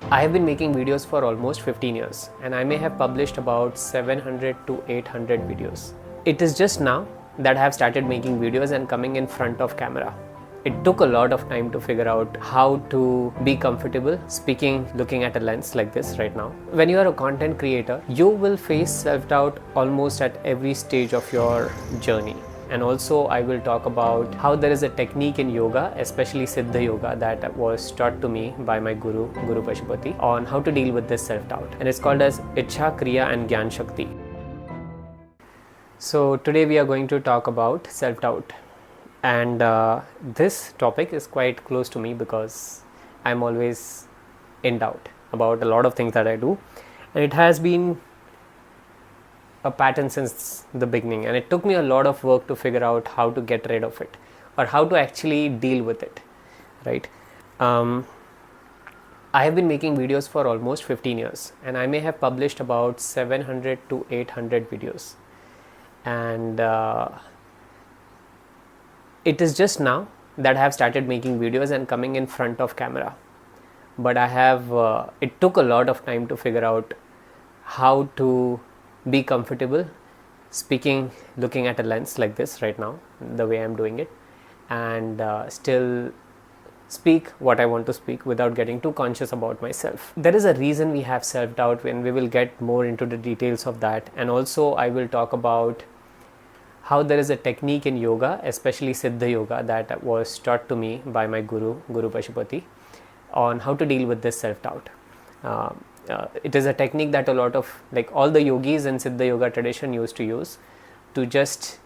I have been making videos for almost 15 years and I may have published about 700 to 800 videos. It is just now that I have started making videos and coming in front of camera. It took a lot of time to figure out how to be comfortable speaking, looking at a lens like this right now. When you are a content creator, you will face self-doubt almost at every stage of your journey. And also I will talk about how there is a technique in yoga, especially Siddha Yoga, that was taught to me by my guru Pashupati, on how to deal with this self-doubt. And it's called as Icchha, Kriya Gyaan Shakti. So today we are going to talk about self-doubt. And this topic is quite close to me because I'm always in doubt about a lot of things that I do. And it has been a pattern since the beginning, and it took me a lot of work to figure out how to get rid of it or how to actually deal with it, right? I have been making videos for almost 15 years and I may have published about 700 to 800 videos, and it is just now that I have started making videos and coming in front of camera. But it took a lot of time to figure out how to be comfortable speaking, looking at a lens like this right now, the way I'm doing it, and still speak what I want to speak without getting too conscious about myself. There is a reason we have self-doubt, and we will get more into the details of that. And also I will talk about how there is a technique in yoga, especially Siddha Yoga, that was taught to me by my guru Pashupati, on how to deal with this self-doubt. It is a technique that a lot of, like all the yogis in Siddha Yoga tradition used to use to just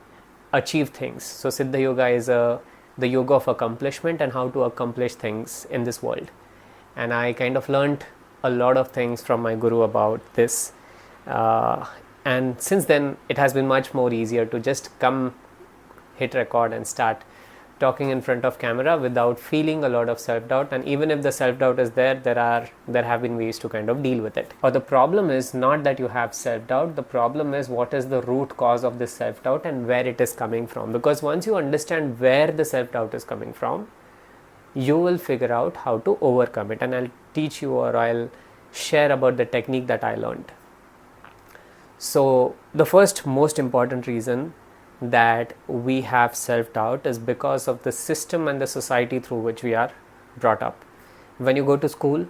achieve things. So Siddha Yoga is the yoga of accomplishment and how to accomplish things in this world. And I kind of learned a lot of things from my guru about this. And since then, it has been much more easier to just come, hit record and start talking in front of camera without feeling a lot of self-doubt. And even if the self-doubt is there have been ways to kind of deal with it. Or the problem is not that you have self-doubt, the problem is what is the root cause of this self-doubt and where it is coming from. Because once you understand where the self-doubt is coming from, you will figure out how to overcome it. And I'll teach you, or I'll share about the technique that I learned. So the first most important reason that we have self-doubt is because of the system and the society through which we are brought up. When you go to school,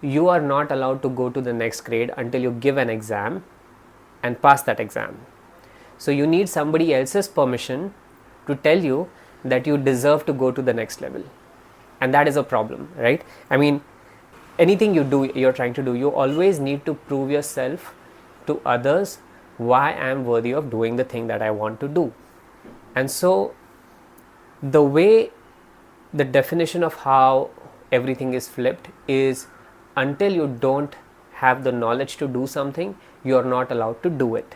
you are not allowed to go to the next grade until you give an exam and pass that exam. So you need somebody else's permission to tell you that you deserve to go to the next level. And that is a problem, right? I mean, anything you're trying to do, you always need to prove yourself to others why I am worthy of doing the thing that I want to do. And so the definition of how everything is flipped is, until you don't have the knowledge to do something, you are not allowed to do it.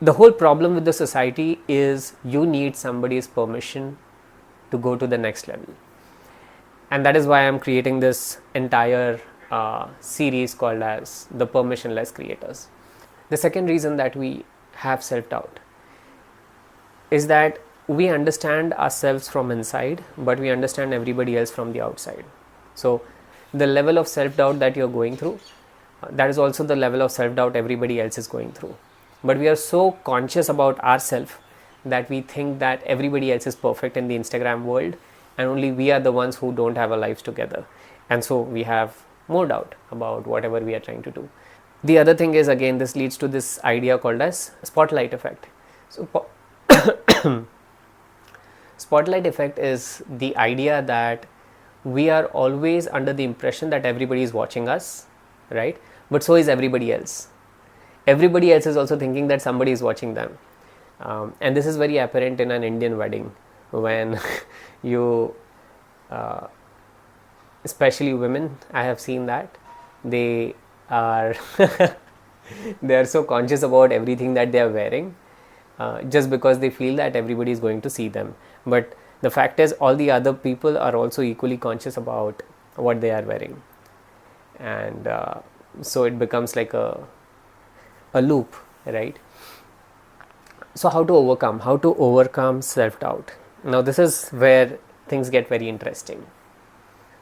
The whole problem with the society is you need somebody's permission to go to the next level. And that is why I am creating this entire series called as the Permissionless Creators. The second reason that we have self-doubt is that we understand ourselves from inside, but we understand everybody else from the outside. So the level of self-doubt that you're going through, that is also the level of self-doubt everybody else is going through. But we are so conscious about ourselves that we think that everybody else is perfect in the Instagram world and only we are the ones who don't have our lives together. And so we have more doubt about whatever we are trying to do. The other thing is, again, this leads to this idea called as spotlight effect. So spotlight effect is the idea that we are always under the impression that everybody is watching us, right? But so is everybody else. Everybody else is also thinking that somebody is watching them. And this is very apparent in an Indian wedding when you, especially women, I have seen that they are so conscious about everything that they are wearing just because they feel that everybody is going to see them. But the fact is, all the other people are also equally conscious about what they are wearing, and so it becomes like a loop, right? So how to overcome self-doubt? Now this is where things get very interesting.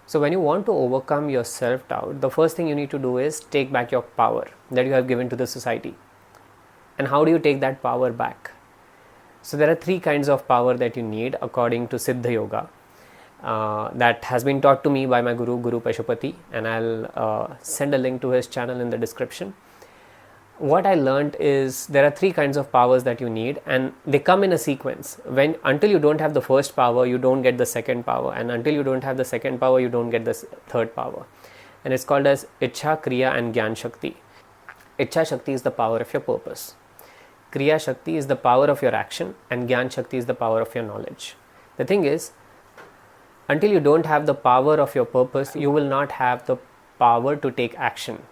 So when you want to overcome your self-doubt, the first thing you need to do is take back your power that you have given to the society. And how do you take that power back? So there are 3 kinds of power that you need according to Siddha Yoga. That has been taught to me by my Guru Pashupati, and I'll send a link to his channel in the description. What I learned is there are 3 kinds of powers that you need, and they come in a sequence. Until you don't have the first power, you don't get the second power, and until you don't have the second power, you don't get the third power. And it's called as Icchha, Kriya and Gyaan Shakti. Icchha Shakti is the power of your purpose. Kriya Shakti is the power of your action, and Gyaan Shakti is the power of your knowledge. The thing is, until you don't have the power of your purpose, you will not have the power to take action.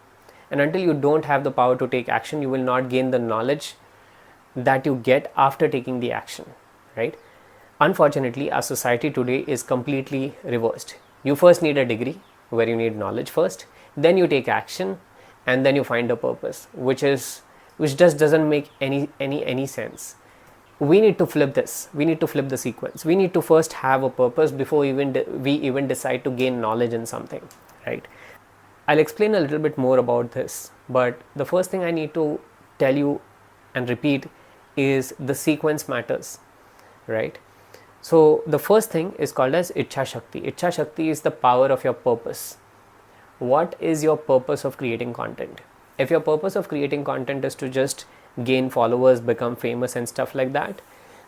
And until you don't have the power to take action, you will not gain the knowledge that you get after taking the action, right? Unfortunately, our society today is completely reversed. You first need a degree where you need knowledge first, then you take action, and then you find a purpose, which just doesn't make any sense. We need to flip this. We need to flip the sequence. We need to first have a purpose before we even decide to gain knowledge in something, right? I'll explain a little bit more about this, but the first thing I need to tell you and repeat is the sequence matters, right? So the first thing is called as Icchha Shakti. Icchha Shakti is the power of your purpose. What is your purpose of creating content? If your purpose of creating content is to just gain followers, become famous and stuff like that,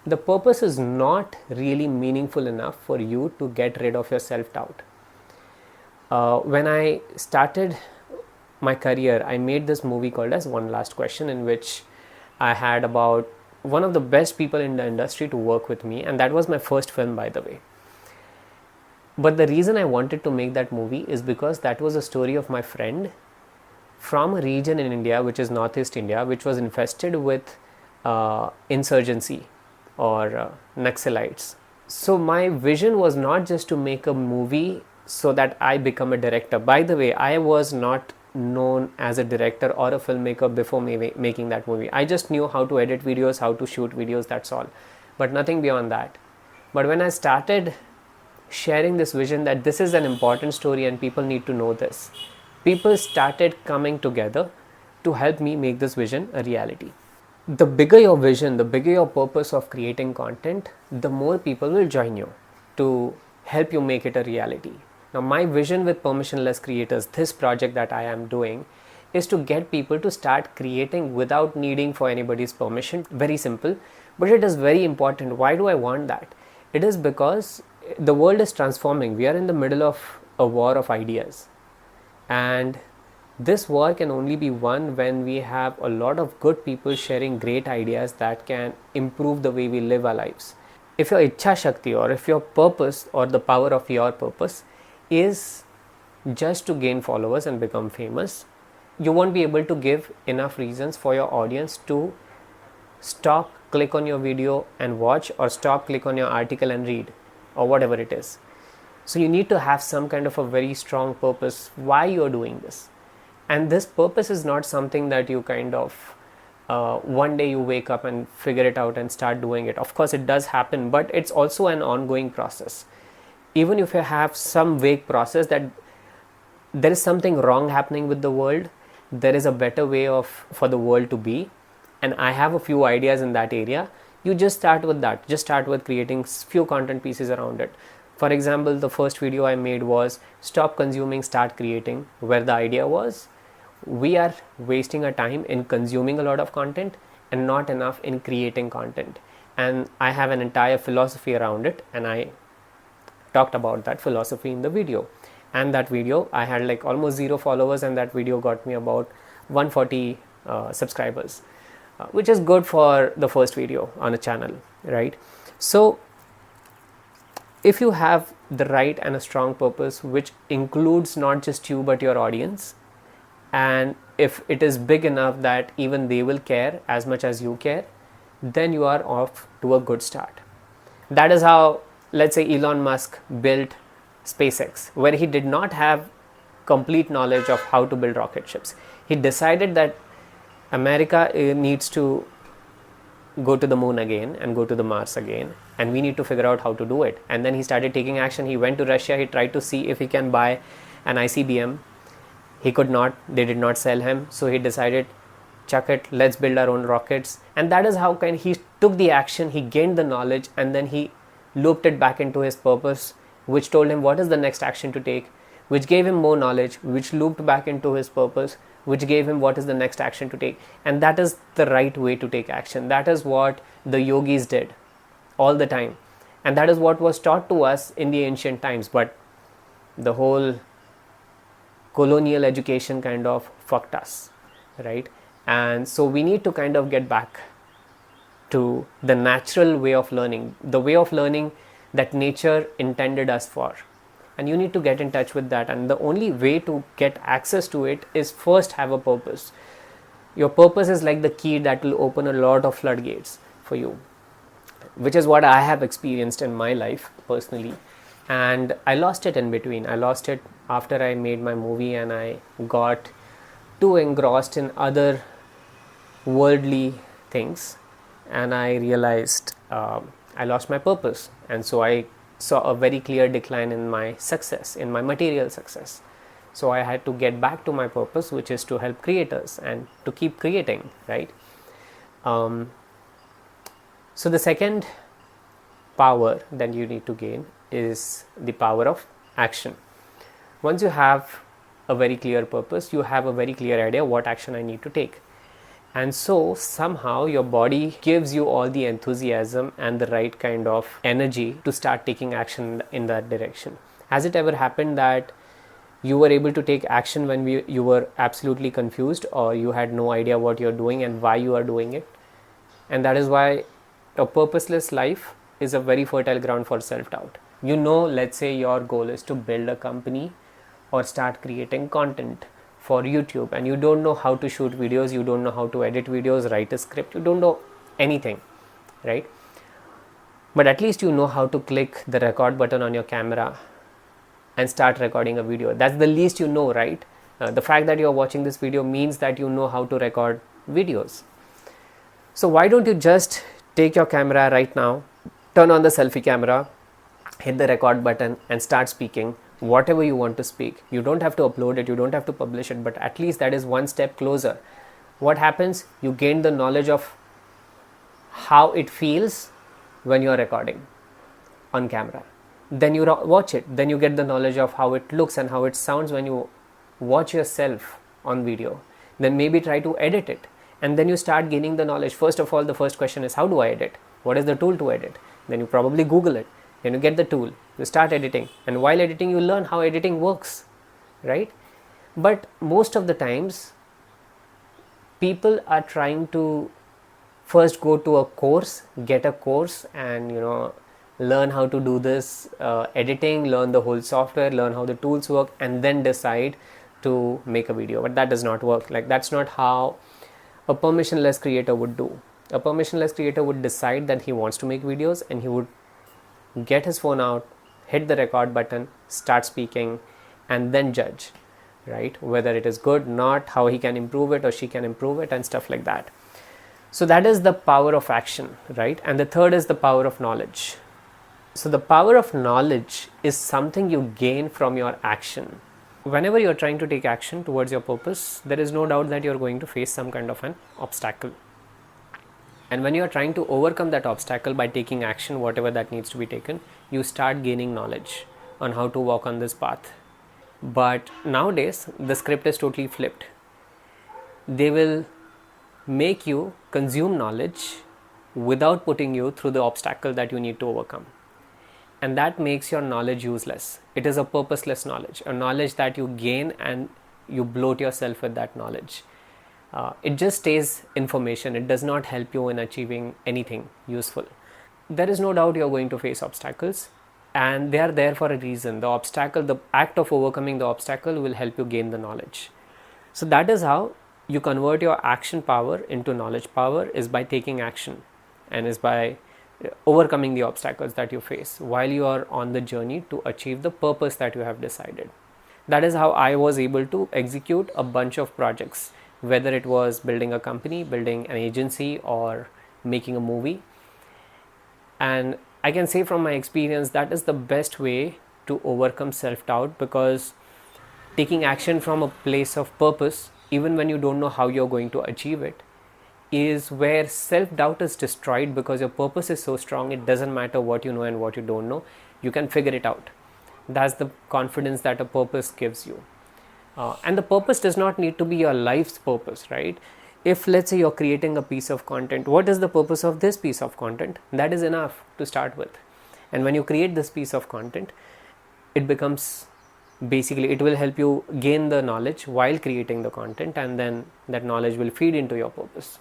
the purpose is not really meaningful enough for you to get rid of your self-doubt. When I started my career, I made this movie called as One Last Question, in which I had about one of the best people in the industry to work with me, and that was my first film, by the way. But the reason I wanted to make that movie is because that was a story of my friend from a region in India, which is Northeast India, which was infested with insurgency or Naxalites. So my vision was not just to make a movie so that I become a director. By the way, I was not known as a director or a filmmaker before making that movie. I just knew how to edit videos, how to shoot videos, that's all. But nothing beyond that. But when I started sharing this vision that this is an important story and people need to know this, people started coming together to help me make this vision a reality. The bigger your vision, the bigger your purpose of creating content, the more people will join you to help you make it a reality. Now, my vision with Permissionless Creators, this project that I am doing, is to get people to start creating without needing for anybody's permission. Very simple, but it is very important. Why do I want that? It is because the world is transforming. We are in the middle of a war of ideas. And this war can only be won when we have a lot of good people sharing great ideas that can improve the way we live our lives. If your Icchha Shakti or if your purpose or the power of your purpose is just to gain followers and become famous, you won't be able to give enough reasons for your audience to stop, click on your video and watch, or stop, click on your article and read, or whatever it is. So you need to have some kind of a very strong purpose why you're doing this. And this purpose is not something that you kind of one day you wake up and figure it out and start doing it. Of course it does happen, but it's also an ongoing process. Even if you have some vague process that there is something wrong happening with the world, there is a better way for the world to be, and I have a few ideas in that area, you just start with that. Just start with creating few content pieces around it. For example, the first video I made was stop consuming, start creating, where the idea was we are wasting our time in consuming a lot of content and not enough in creating content. And I have an entire philosophy around it, and I talked about that philosophy in the video. And that video, I had like almost 0 followers, and that video got me about 140 subscribers, which is good for the first video on a channel, right? So if you have the right and a strong purpose, which includes not just you but your audience, and if it is big enough that even they will care as much as you care, then you are off to a good start. That is how, let's say, Elon Musk built SpaceX, where he did not have complete knowledge of how to build rocket ships. He decided that America needs to go to the moon again and go to the Mars again, and we need to figure out how to do it. And then he started taking action. He went to Russia. He tried to see if he can buy an ICBM. He could not. They did not sell him. So he decided, chuck it, let's build our own rockets. And that is how he took the action, he gained the knowledge, and then he looped it back into his purpose, which told him what is the next action to take, which gave him more knowledge, which looped back into his purpose, which gave him what is the next action to take. And that is the right way to take action. That is what the yogis did all the time. And that is what was taught to us in the ancient times. But the whole colonial education kind of fucked us, right? And so we need to kind of get back to the natural way of learning, the way of learning that nature intended us for. And you need to get in touch with that. And the only way to get access to it is first have a purpose. Your purpose is like the key that will open a lot of floodgates for you, which is what I have experienced in my life personally. And I lost it in between. I lost it after I made my movie and I got too engrossed in other worldly things, and I realized I lost my purpose. And so I saw a very clear decline in my success, in my material success. So I had to get back to my purpose, which is to help creators and to keep creating, right? So the second power that you need to gain is the power of action. Once you have a very clear purpose, you have a very clear idea what action I need to take. And so somehow your body gives you all the enthusiasm and the right kind of energy to start taking action in that direction. Has it ever happened that you were able to take action when you were absolutely confused, or you had no idea what you're doing and why you are doing it? And that is why a purposeless life is a very fertile ground for self-doubt. You know, let's say your goal is to build a company or start creating content for YouTube, and you don't know how to shoot videos, you don't know how to edit videos, write a script, you don't know anything, right? But at least you know how to click the record button on your camera and start recording a video. That's the least you know, right? The fact that you're watching this video means that you know how to record videos. So why don't you just take your camera right now, turn on the selfie camera, hit the record button and start speaking whatever you want to speak. You don't have to upload it, you don't have to publish it, but at least that is one step closer. What happens? You gain the knowledge of how it feels when you're recording on camera. Then you watch it, then you get the knowledge of how it looks and how it sounds when you watch yourself on video. Then maybe try to edit it, and then you start gaining the knowledge. First of all, the first question is, how do I edit? What is the tool to edit? Then you probably Google it. Then you get the tool, you start editing, and while editing you learn how editing works, right? But most of the times people are trying to first go to a course, get a course, and learn how to do this editing, learn the whole software, learn how the tools work, and then decide to make a video. But that does not work. Like, that's not how a permissionless creator would do. A permissionless creator would decide that he wants to make videos, and he would get his phone out, hit the record button, start speaking, and then judge, right? Whether it is good, not, how he can improve it or she can improve it, and stuff like that. So that is the power of action, right? And the third is the power of knowledge. So the power of knowledge is something you gain from your action. Whenever you're trying to take action towards your purpose, there is no doubt that you're going to face some kind of an obstacle. And when you are trying to overcome that obstacle by taking action, whatever that needs to be taken, you start gaining knowledge on how to walk on this path. But nowadays, the script is totally flipped. They will make you consume knowledge without putting you through the obstacle that you need to overcome. And that makes your knowledge useless. It is a purposeless knowledge, a knowledge that you gain and you bloat yourself with that knowledge. It just stays information. It does not help you in achieving anything useful. There is no doubt you're going to face obstacles, and they are there for a reason. The obstacle, the act of overcoming the obstacle will help you gain the knowledge. So that is how you convert your action power into knowledge power, is by taking action, and is by overcoming the obstacles that you face while you are on the journey to achieve the purpose that you have decided. That is how I was able to execute a bunch of projects, whether it was building a company, building an agency, or making a movie. And I can say from my experience that is the best way to overcome self-doubt, because taking action from a place of purpose, even when you don't know how you're going to achieve it, is where self-doubt is destroyed, because your purpose is so strong. It doesn't matter what you know and what you don't know, you can figure it out. That's the confidence that a purpose gives you. And the purpose does not need to be your life's purpose, right? If let's say you're creating a piece of content, what is the purpose of this piece of content? That is enough to start with. And when you create this piece of content, it becomes, basically it will help you gain the knowledge while creating the content, and then that knowledge will feed into your purpose.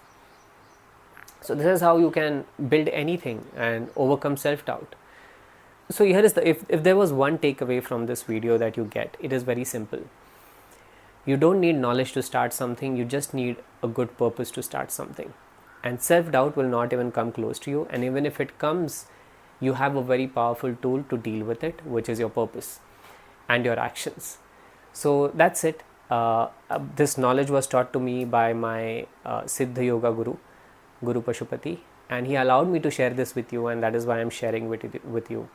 So this is how you can build anything and overcome self-doubt. So here is the, if there was one takeaway from this video that you get, it is very simple. You don't need knowledge to start something, you just need a good purpose to start something. And self-doubt will not even come close to you, and even if it comes, you have a very powerful tool to deal with it, which is your purpose and your actions. So that's it. This knowledge was taught to me by my Siddha Yoga Guru Pashupati, and he allowed me to share this with you, and that is why I'm sharing with you.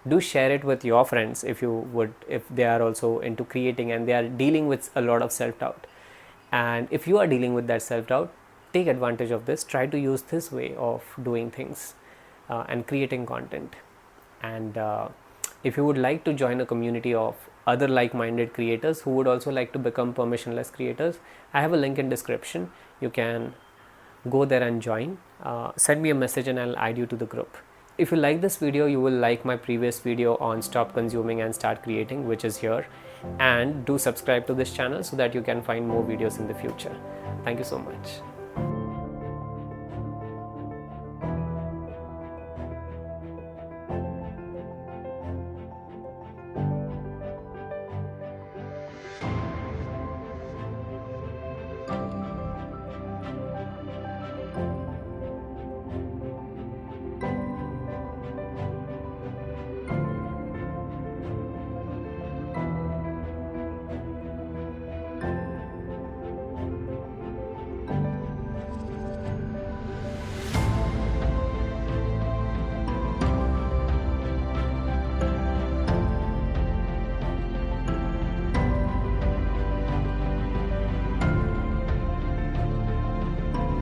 Do share it with your friends if they are also into creating and they are dealing with a lot of self-doubt. And if you are dealing with that self-doubt, take advantage of this. Try to use this way of doing things and creating content. And if you would like to join a community of other like-minded creators who would also like to become permissionless creators, I have a link in description. You can go there and join. Send me a message and I'll add you to the group. If you like this video, you will like my previous video on stop consuming and start creating, which is here. And do subscribe to this channel so that you can find more videos in the future. Thank you so much.